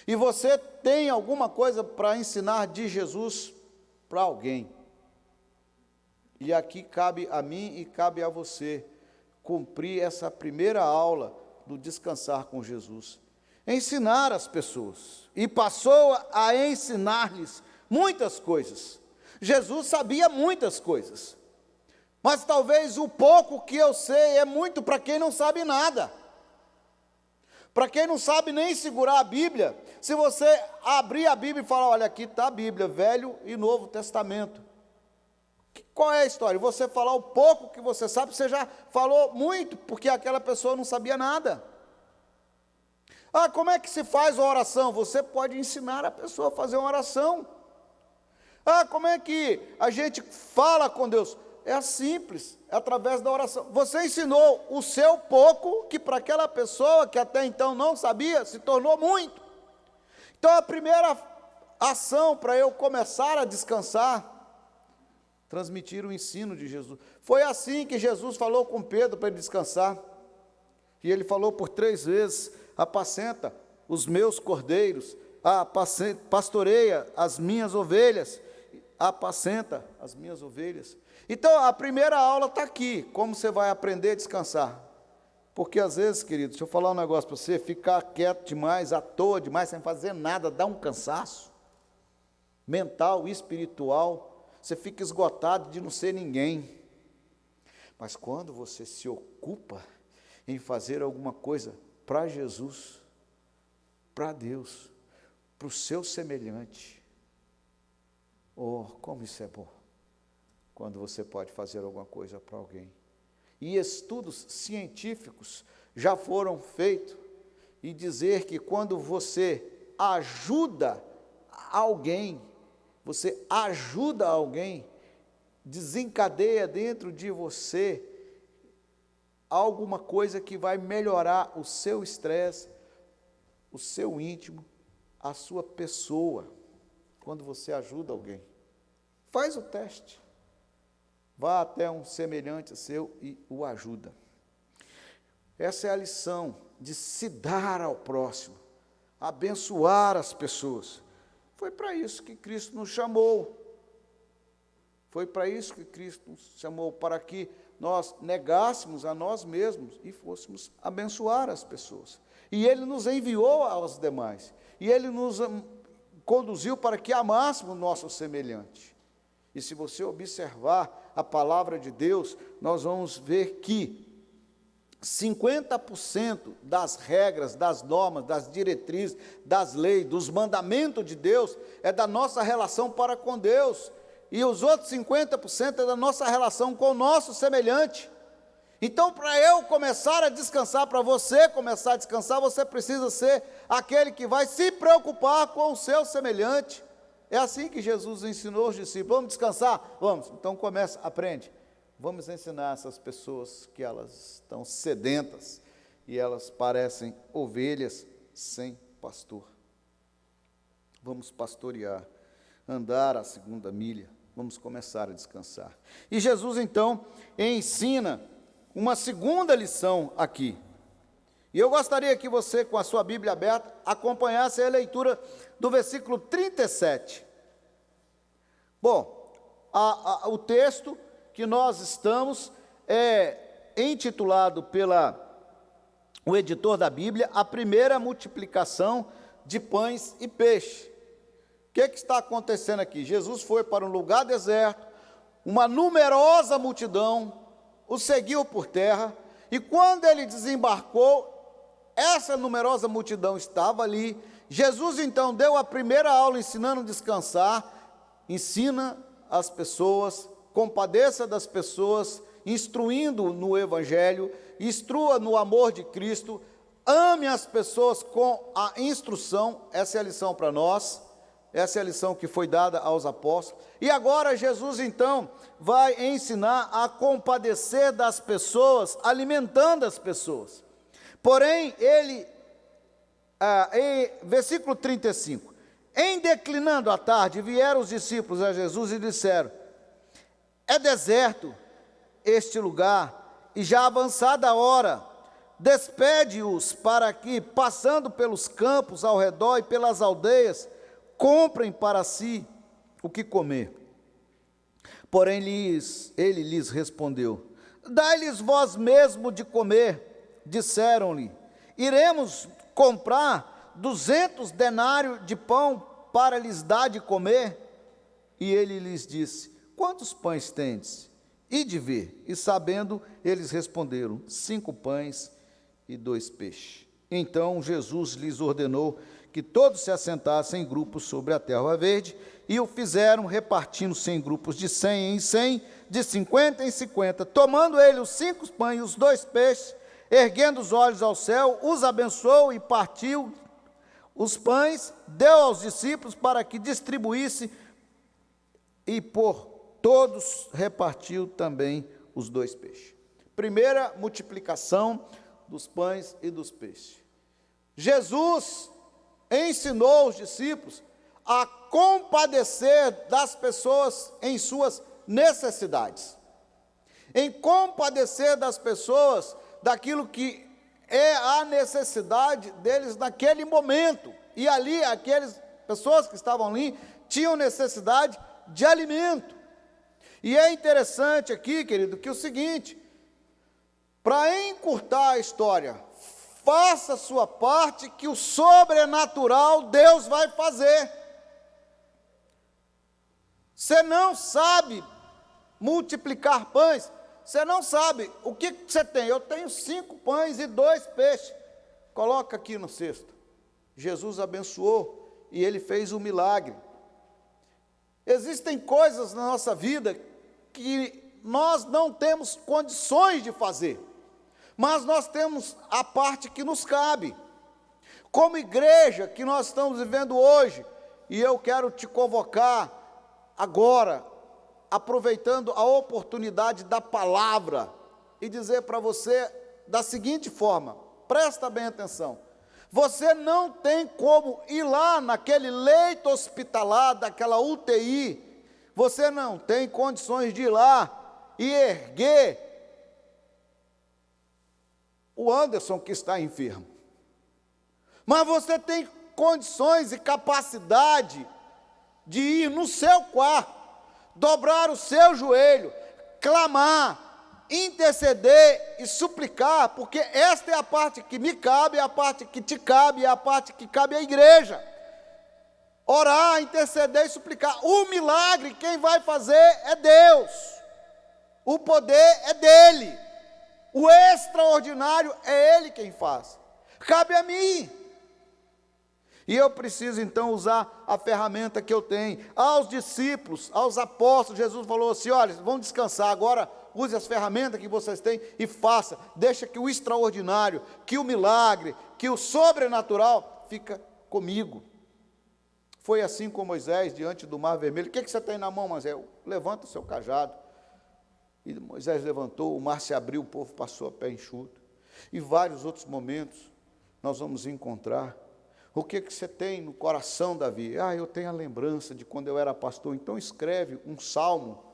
E você tem alguma coisa para ensinar de Jesus para alguém. E aqui cabe a mim e cabe a você cumprir essa primeira aula do descansar com Jesus. Ensinar as pessoas. E passou a ensinar-lhes muitas coisas. Jesus sabia muitas coisas. Mas talvez o pouco que eu sei é muito para quem não sabe nada. Para quem não sabe nem segurar a Bíblia, se você abrir a Bíblia e falar, olha, aqui está a Bíblia, Velho e Novo Testamento. Qual é a história? Você falar o pouco que você sabe, você já falou muito, porque aquela pessoa não sabia nada. Ah, como é que se faz a oração? Você pode ensinar a pessoa a fazer uma oração. Ah, como é que a gente fala com Deus? É simples, é através da oração. Você ensinou o seu pouco, que para aquela pessoa que até então não sabia, se tornou muito. Então a primeira ação para eu começar a descansar, transmitir o ensino de Jesus. Foi assim que Jesus falou com Pedro para ele descansar. E ele falou por 3 vezes, apacenta os meus cordeiros, pastoreia as minhas ovelhas, apacenta as minhas ovelhas. Então, a primeira aula está aqui, como você vai aprender a descansar. Porque às vezes, querido, deixa eu falar um negócio para você, ficar quieto demais, à toa demais, sem fazer nada, dá um cansaço mental, espiritual, você fica esgotado de não ser ninguém. Mas quando você se ocupa em fazer alguma coisa para Jesus, para Deus, para o seu semelhante, oh, como isso é bom, quando você pode fazer alguma coisa para alguém. E estudos científicos já foram feitos, e dizer que quando você ajuda alguém, desencadeia dentro de você alguma coisa que vai melhorar o seu estresse, o seu íntimo, a sua pessoa, quando você ajuda alguém. Faz o teste. Vá até um semelhante seu e o ajuda. Essa é a lição de se dar ao próximo, abençoar as pessoas. Foi para isso que Cristo nos chamou. Foi para isso que Cristo nos chamou, para que nós negássemos a nós mesmos e fôssemos abençoar as pessoas. E Ele nos enviou aos demais. E Ele nos conduziu para que amássemos o nosso semelhante. E se você observar a palavra de Deus, nós vamos ver que 50% das regras, das normas, das diretrizes, das leis, dos mandamentos de Deus, é da nossa relação para com Deus. E os outros 50% é da nossa relação com o nosso semelhante. Então, para eu começar a descansar, para você começar a descansar, você precisa ser aquele que vai se preocupar com o seu semelhante. É assim que Jesus ensinou os discípulos. Vamos descansar? Vamos. Então começa, aprende. Vamos ensinar essas pessoas que elas estão sedentas e elas parecem ovelhas sem pastor. Vamos pastorear, andar a 2ª milha. Vamos começar a descansar. E Jesus então ensina uma segunda lição aqui. E eu gostaria que você, com a sua Bíblia aberta, acompanhasse a leitura do versículo 37. Bom, o texto que nós estamos é intitulado o editor da Bíblia, a primeira multiplicação de pães e peixe. O que está acontecendo aqui? Jesus foi para um lugar deserto, uma numerosa multidão o seguiu por terra, e quando ele desembarcou, essa numerosa multidão estava ali. Jesus então deu a primeira aula ensinando a descansar. Ensina as pessoas, compadeça das pessoas, instruindo no Evangelho, instrua no amor de Cristo, ame as pessoas com a instrução. Essa é a lição para nós, essa é a lição que foi dada aos apóstolos. E agora Jesus então vai ensinar a compadecer das pessoas, alimentando as pessoas. Porém, ele, em versículo 35, em declinando a tarde, vieram os discípulos a Jesus e disseram: é deserto este lugar, e já avançada a hora, despede-os para que, passando pelos campos ao redor e pelas aldeias, comprem para si o que comer. Porém, ele lhes respondeu: dai-lhes vós mesmo de comer. Disseram-lhe: iremos comprar 200 denários de pão para lhes dar de comer? E ele lhes disse: quantos pães tendes? Ide ver. E sabendo, eles responderam: 5 pães e 2 peixes. Então Jesus lhes ordenou que todos se assentassem em grupos sobre a terra verde, e o fizeram, repartindo-se em grupos de 100 em 100, de 50 em 50. Tomando ele os 5 pães e os 2 peixes, erguendo os olhos ao céu, os abençoou e partiu os pães, deu aos discípulos para que distribuísse, e por todos repartiu também os 2 peixes. Primeira multiplicação dos pães e dos peixes. Jesus ensinou os discípulos a compadecer das pessoas em suas necessidades, em compadecer das pessoas daquilo que é a necessidade deles naquele momento. E ali, aquelas pessoas que estavam ali tinham necessidade de alimento. E é interessante aqui, querido, que o seguinte: para encurtar a história, faça a sua parte, que o sobrenatural Deus vai fazer. Você não sabe multiplicar pães, você não sabe o que você tem. Eu tenho 5 pães e 2 peixes. Coloca aqui no cesto. Jesus abençoou e ele fez um milagre. Existem coisas na nossa vida que nós não temos condições de fazer, mas nós temos a parte que nos cabe. Como igreja que nós estamos vivendo hoje, e eu quero te convocar agora, aproveitando a oportunidade da palavra, e dizer para você da seguinte forma: presta bem atenção. Você não tem como ir lá naquele leito hospitalar, daquela UTI, você não tem condições de ir lá e erguer o Anderson que está enfermo. Mas você tem condições e capacidade de ir no seu quarto, dobrar o seu joelho, clamar, interceder e suplicar, porque esta é a parte que me cabe, é a parte que te cabe, é a parte que cabe à igreja. Orar, interceder e suplicar. O milagre quem vai fazer é Deus, o poder é dele, o extraordinário é ele quem faz, cabe a mim. E eu preciso então usar a ferramenta que eu tenho. Aos discípulos, aos apóstolos, Jesus falou assim: olha, vão descansar, agora use as ferramentas que vocês têm e faça. Deixa que o extraordinário, que o milagre, que o sobrenatural fica comigo. Foi assim com Moisés diante do mar vermelho. O que você tem na mão, Moisés? Levanta o seu cajado. E Moisés levantou, o mar se abriu, o povo passou a pé enxuto. E vários outros momentos nós vamos encontrar. O que você tem no coração, Davi? Eu tenho a lembrança de quando eu era pastor. Então escreve um salmo.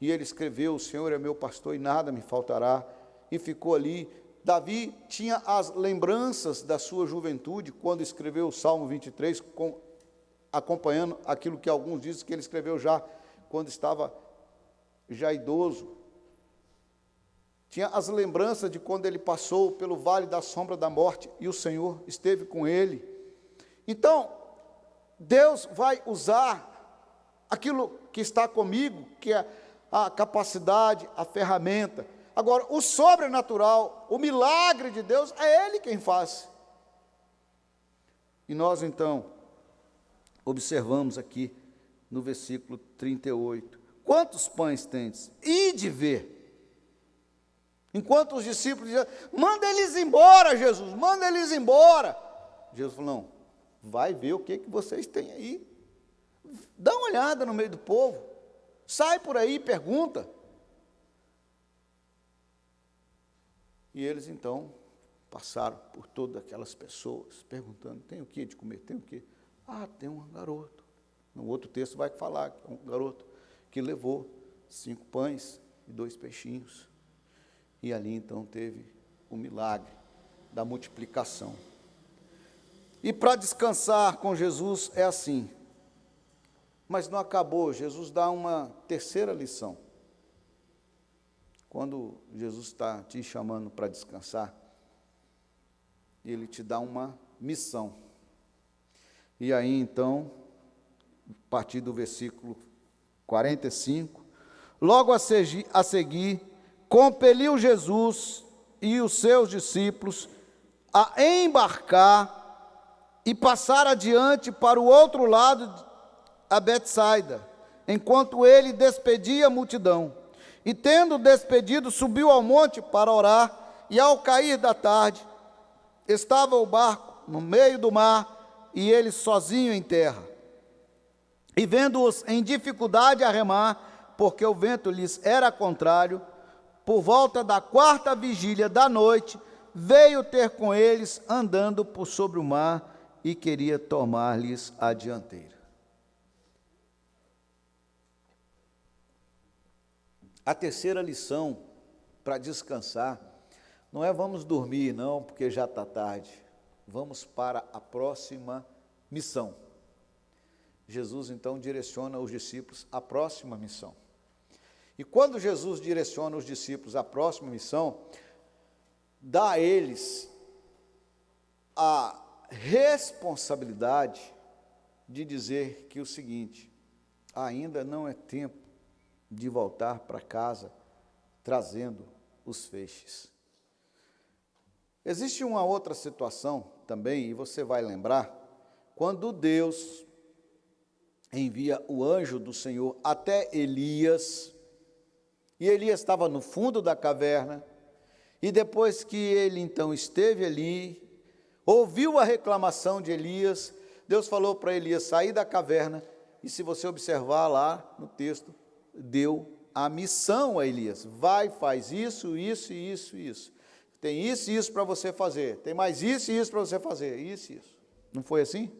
E ele escreveu: o Senhor é meu pastor e nada me faltará. E ficou ali. Davi tinha as lembranças da sua juventude, quando escreveu o Salmo 23, acompanhando aquilo que alguns dizem que ele escreveu já quando estava já idoso. Tinha as lembranças de quando ele passou pelo vale da sombra da morte e o Senhor esteve com ele. Então, Deus vai usar aquilo que está comigo, que é a capacidade, a ferramenta. Agora, o sobrenatural, o milagre de Deus, é Ele quem faz. E nós, então, observamos aqui no versículo 38. Quantos pães tendes? Ide ver. Enquanto os discípulos diziam: manda eles embora, Jesus, manda eles embora. Jesus falou: não. Vai ver o que vocês têm aí. Dá uma olhada no meio do povo. Sai por aí e pergunta. E eles então passaram por todas aquelas pessoas, perguntando: tem o que de comer? Tem o que? Tem um garoto. No outro texto vai falar que é um garoto que levou 5 pães e 2 peixinhos. E ali então teve o milagre da multiplicação. E para descansar com Jesus é assim. Mas não acabou, Jesus dá uma terceira lição. Quando Jesus está te chamando para descansar, Ele te dá uma missão. E aí então, a partir do versículo 45, logo a seguir, compeliu Jesus e os seus discípulos a embarcar e passar adiante para o outro lado a Betsaida, enquanto ele despedia a multidão. E tendo despedido, subiu ao monte para orar, e ao cair da tarde, estava o barco no meio do mar, e ele sozinho em terra. E vendo-os em dificuldade a remar, porque o vento lhes era contrário, por volta da 4ª vigília da noite, veio ter com eles, andando por sobre o mar, e queria tomar-lhes a dianteira. A terceira lição para descansar não é vamos dormir, não, porque já está tarde. Vamos para a próxima missão. Jesus então direciona os discípulos à próxima missão. E quando Jesus direciona os discípulos à próxima missão, dá a eles a responsabilidade de dizer que o seguinte: ainda não é tempo de voltar para casa trazendo os feixes. Existe uma outra situação também, e você vai lembrar, quando Deus envia o anjo do Senhor até Elias, e Elias estava no fundo da caverna, e depois que ele então esteve ali, ouviu a reclamação de Elias, Deus falou para Elias sair da caverna, e se você observar lá no texto, deu a missão a Elias: vai, faz isso, isso e isso e isso. Tem isso e isso para você fazer. Tem mais isso e isso para você fazer. Isso e isso. Não foi assim?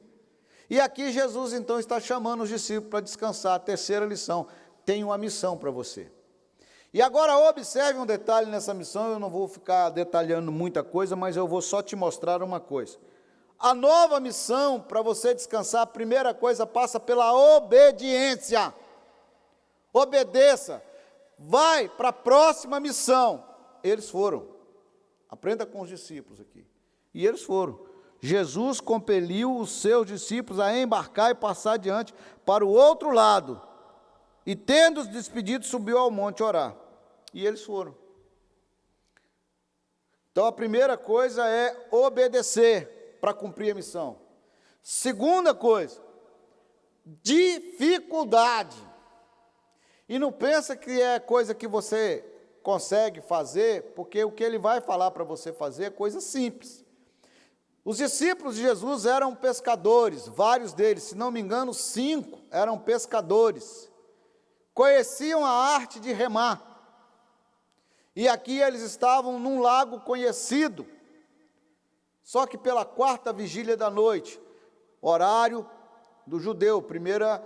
E aqui Jesus então está chamando os discípulos para descansar. A terceira lição: tem uma missão para você. E agora observe um detalhe nessa missão. Eu não vou ficar detalhando muita coisa, mas eu vou só te mostrar uma coisa. A nova missão para você descansar, a primeira coisa, passa pela obediência. Obedeça, vai para a próxima missão. Eles foram, aprenda com os discípulos aqui, e eles foram. Jesus compeliu os seus discípulos a embarcar e passar adiante para o outro lado, e tendo-os despedido, subiu ao monte orar, e eles foram. Então a primeira coisa é obedecer para cumprir a missão. Segunda coisa, dificuldade. E não pensa que é coisa que você consegue fazer, porque o que ele vai falar para você fazer é coisa simples. Os discípulos de Jesus eram pescadores, vários deles, se não me engano, 5 eram pescadores. Conheciam a arte de remar. E aqui eles estavam num lago conhecido, só que pela 4ª vigília da noite, horário do judeu, primeira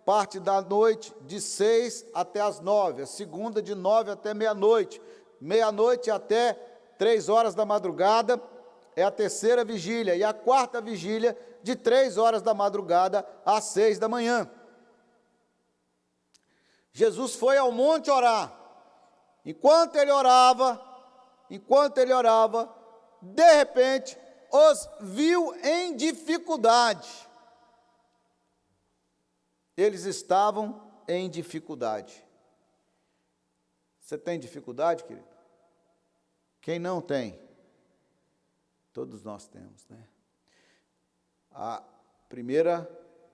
parte da noite, de 6 até as 9, a segunda de 9 até meia-noite, meia-noite até 3 horas da madrugada, é a terceira vigília, e a 4ª vigília, de 3 horas da madrugada às 6 da manhã. Jesus foi ao monte orar. Enquanto ele orava, de repente, os viu em dificuldade. Eles estavam em dificuldade. Você tem dificuldade, querido? Quem não tem? Todos nós temos, né? A primeira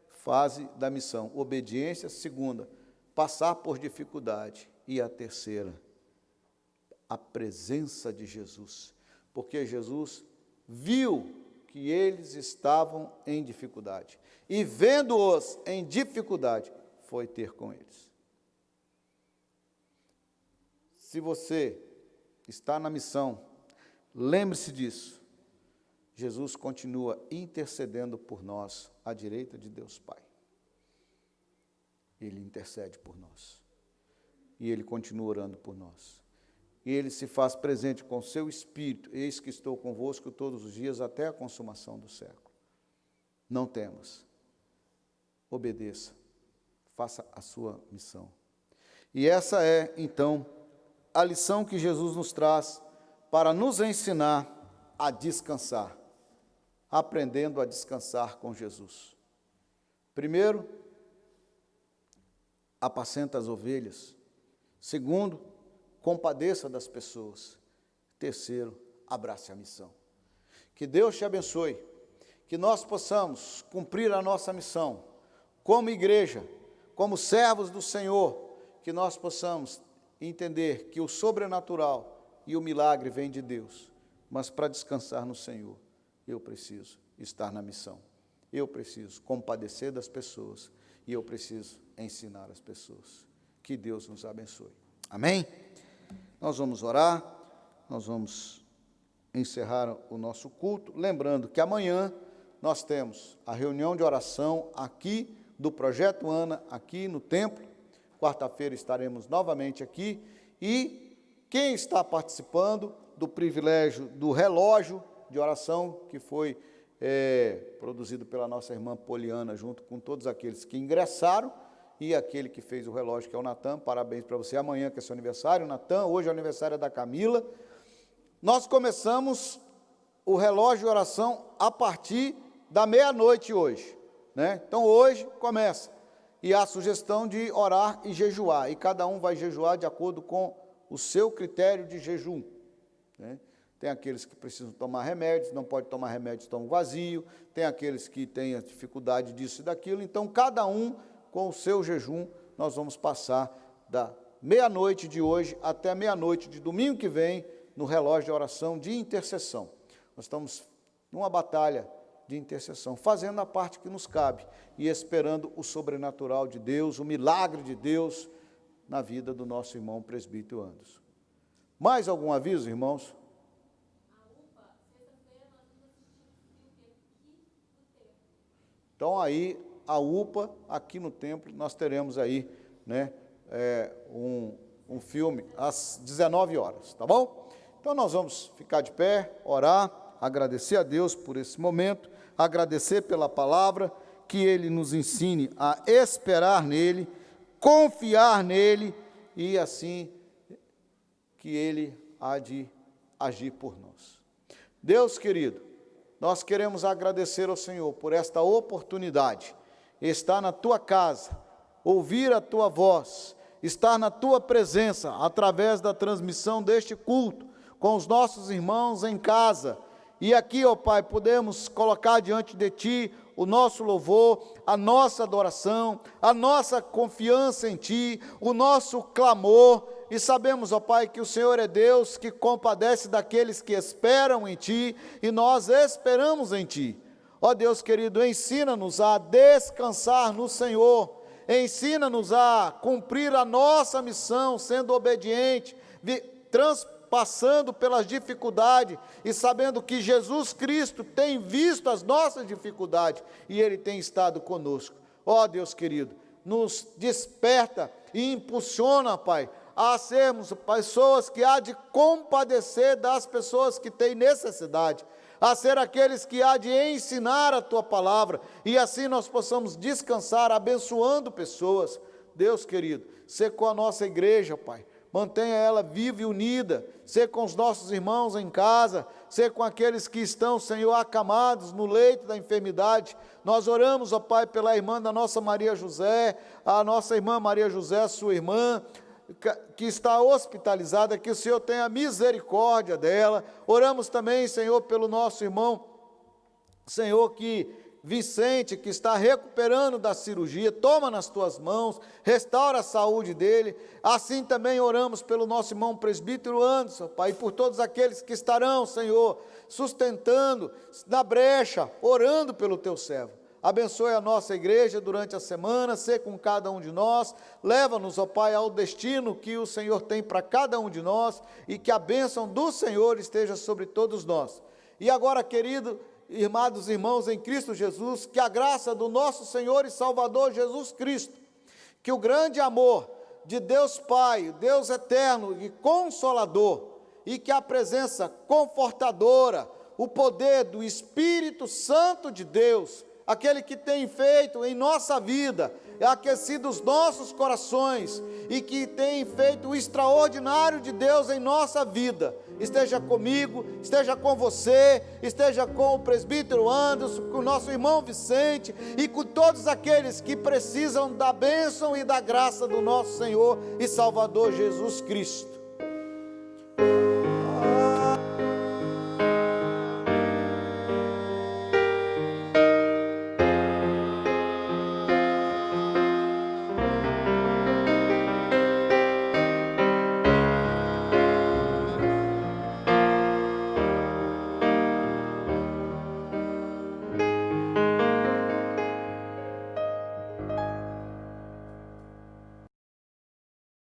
fase da missão, obediência. Segunda, passar por dificuldade. E a terceira, a presença de Jesus. Porque Jesus viu que eles estavam em dificuldade. E vendo-os em dificuldade, foi ter com eles. Se você está na missão, lembre-se disso. Jesus continua intercedendo por nós à direita de Deus Pai. Ele intercede por nós. E Ele continua orando por nós. e Ele se faz presente com o seu Espírito. Eis que estou convosco todos os dias até a consumação do século. Não temas, obedeça, faça a sua missão. E essa é, então, a lição que Jesus nos traz para nos ensinar a descansar, aprendendo a descansar com Jesus. Primeiro, apacenta as ovelhas. Segundo, compadeça das pessoas. Terceiro, abrace a missão. Que Deus te abençoe, que nós possamos cumprir a nossa missão, como igreja, como servos do Senhor, que nós possamos entender que o sobrenatural e o milagre vem de Deus, mas para descansar no Senhor, eu preciso estar na missão, eu preciso compadecer das pessoas e eu preciso ensinar as pessoas. Que Deus nos abençoe. Amém? Nós vamos orar, nós vamos encerrar o nosso culto, lembrando que amanhã nós temos a reunião de oração aqui do Projeto Ana, aqui no templo. Quarta-feira estaremos novamente aqui, e quem está participando do privilégio do relógio de oração, que foi produzido pela nossa irmã Poliana, junto com todos aqueles que ingressaram, e aquele que fez o relógio, que é o Natan. Parabéns para você. Amanhã que é seu aniversário, Natan. Hoje é o aniversário da Camila. Nós começamos o relógio de oração a partir da meia-noite hoje, né? Então hoje começa, e há a sugestão de orar e jejuar, e cada um vai jejuar de acordo com o seu critério de jejum, né? Tem aqueles que precisam tomar remédios, não pode tomar remédio de estômago vazio, tem aqueles que têm a dificuldade disso e daquilo, então cada um com o seu jejum. Nós vamos passar da meia-noite de hoje até a meia-noite de domingo que vem, no relógio de oração de intercessão. Nós estamos numa batalha de intercessão, fazendo a parte que nos cabe e esperando o sobrenatural de Deus, o milagre de Deus na vida do nosso irmão presbítero Anderson. Mais algum aviso, irmãos? Então aí, a UPA, aqui no templo, nós teremos aí, né, um filme às 19 horas, tá bom? Então nós vamos ficar de pé, orar, agradecer a Deus por esse momento, agradecer pela palavra, que Ele nos ensine a esperar nele, confiar nele, e assim que Ele há de agir por nós. Deus querido, nós queremos agradecer ao Senhor por esta oportunidade, estar na Tua casa, ouvir a Tua voz, estar na Tua presença, através da transmissão deste culto, com os nossos irmãos em casa, e aqui, ó Pai, podemos colocar diante de Ti o nosso louvor, a nossa adoração, a nossa confiança em Ti, o nosso clamor, e sabemos, ó Pai, que o Senhor é Deus que compadece daqueles que esperam em Ti, e nós esperamos em Ti. Ó Deus querido, ensina-nos a descansar no Senhor, ensina-nos a cumprir a nossa missão, sendo obediente, passando pelas dificuldades e sabendo que Jesus Cristo tem visto as nossas dificuldades e Ele tem estado conosco. Ó Deus querido, nos desperta e impulsiona, Pai, a sermos pessoas que há de compadecer das pessoas que têm necessidade, a ser aqueles que há de ensinar a Tua palavra, e assim nós possamos descansar abençoando pessoas. Deus querido, ser com a nossa igreja, Pai, mantenha ela viva e unida, ser com os nossos irmãos em casa, ser com aqueles que estão, Senhor, acamados no leito da enfermidade. Nós oramos, ó Pai, pela irmã da nossa Maria José, a nossa irmã Maria José, sua irmã, que está hospitalizada, que o Senhor tenha misericórdia dela. Oramos também, Senhor, pelo nosso irmão, Senhor, Vicente, que está recuperando da cirurgia, toma nas Tuas mãos, restaura a saúde dele. Assim também oramos pelo nosso irmão presbítero Anderson, Pai, e por todos aqueles que estarão, Senhor, sustentando na brecha, orando pelo Teu servo. Abençoe a nossa igreja durante a semana, ser com cada um de nós, leva-nos, ó Pai, ao destino que o Senhor tem para cada um de nós, e que a bênção do Senhor esteja sobre todos nós. E agora, querido, amados irmãos em Cristo Jesus, que a graça do nosso Senhor e Salvador Jesus Cristo, que o grande amor de Deus Pai, Deus eterno e consolador, e que a presença confortadora, o poder do Espírito Santo de Deus, aquele que tem feito em nossa vida, aquecido os nossos corações e que tem feito o extraordinário de Deus em nossa vida, esteja comigo, esteja com você, esteja com o presbítero Anderson, com o nosso irmão Vicente e com todos aqueles que precisam da bênção e da graça do nosso Senhor e Salvador Jesus Cristo.